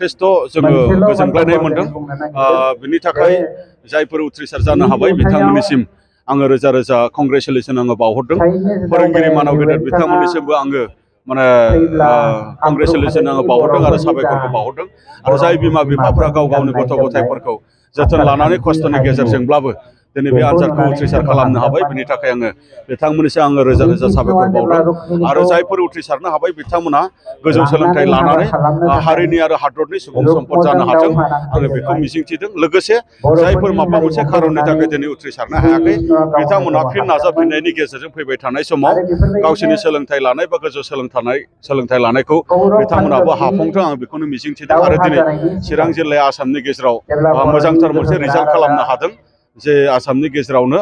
जथेस्थ' जोङो गोजोनग्लायनाय मोनदों बिनि थाखाय जायफोर उथ्रिसार जानो हाबाय बिथांमोननिसिम आङो रोजा रोजा कंग्रेचुलेसन आङो बावहरदों फोरोंगिरि मानाव गेदेर बिथांमोननिसिमबो आङो माने कंग्रेचुलेसन आङो बावहरदों आरो साबायखरखौ बावहरदों आरो जाय बिमा बिफाफ्रा गाव गावनि गथ' गथायफोरखौ जोथोन लानानै खस्थ'नि गेजेरजोंब्लाबो दिनै बे आनजादखौ उथ्रिसार खालामनो हाबाय बिनि थाखाय आङो बिथांमोननिसिम आङो रोजा रोजा साबायखर बावदों आरो जायफोर उथ्रिसारनो हाबाय बिथांमोना गोजौ सोलोंथाइ लानानै हारिनि आरो हादरनि सुबुं सम्पद जानो हाथों आङो बेखौ मिजिंथिदों लोगोसे जायफोर माबा मोनसे खारननि थाखाय दिनै उथ्रिसारनो हायाखै बिथांमोना फिन नाजाफिननायनि गेजेरजों फैबाय थानाय समाव गावसोरनि सोलोंथाइ लानाय बा गोजौ सोलोंथाइ लानायखौ बिथांमोनाबो हाफुंथों आं बेखौनो मिजिंथिदों आरो दिनै चिरां जिल्लाया आसामनि गेजेराव मोजांथार मोनसे रिजाल्ट खालामनो हादों जे आसामनि गेजेरावनो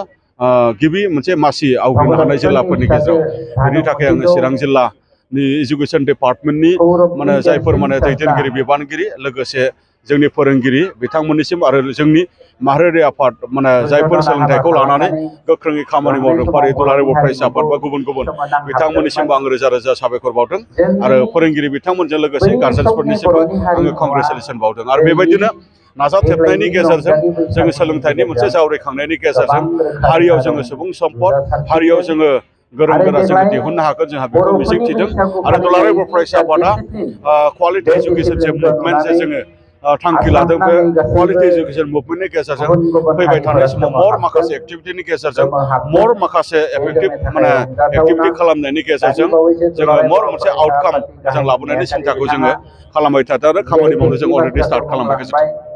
गिबि मोनसे मासि आवग्रिनो हानाय जिल्लाफोरनि गेजेराव बेनि थाखाय आङो चिरां जिल्लानि एजुकेशन डिपार्टमेन्टनि माने जायफोर माने दैदेनगिरि बिबानगिरि लोगोसे जोंनि फोरोंगिरि बिथांमोननिसिम आरो जोंनि माहारियारि आफाद माने जायफोर सोलोंथाइखौ लानानै गोख्रोङै खामानि मावदों फारि दुलाराय बर' फरायसा आफाद बा गुबुन गुबुन बिथांमोननिसिमबो आं रोजा रोजा साबायखर बावदों आरो फोरोंगिरि बिथांमोनजों लोगोसे गार्जेन्सफोरनिसिमबो आङो कंग्रेचुलेसन बावदों आरो बेबायदिनो नाजाथेबनायनि गेजेरजों जोङो सोलोंथाइनि मोनसे जावरिखांनायनि गेजेरजों हारियाव जोङो सुबुं सम्पद हारियाव जोङो गोरों गोरा जोङो दिहुननो हागोन जोंहा बेखौ मिजिंथिदों आरो दुलाराय बर' फरायसा आफादा क्वालिटि इडुकेसन जे मुभमेन्ट जे जोङो थांखि लादों बे क्वालिटि इडुकेसन मुभमेन्टनि गेजेरजों फैबाय थानाय समाव मर माखासे एक्टिभिटिनि गेजेरजों मर माखासे एफेक्टिभ माने एक्टिभिटि खालामनायनि गेजेरजों जोङो मर मोनसे आउटकाम जों लाबोनायनि सिन्थाखौ जोङो खालामबाय थादों आरो खामानि मावनो जों अलरेडि स्टार्ट खालामबाय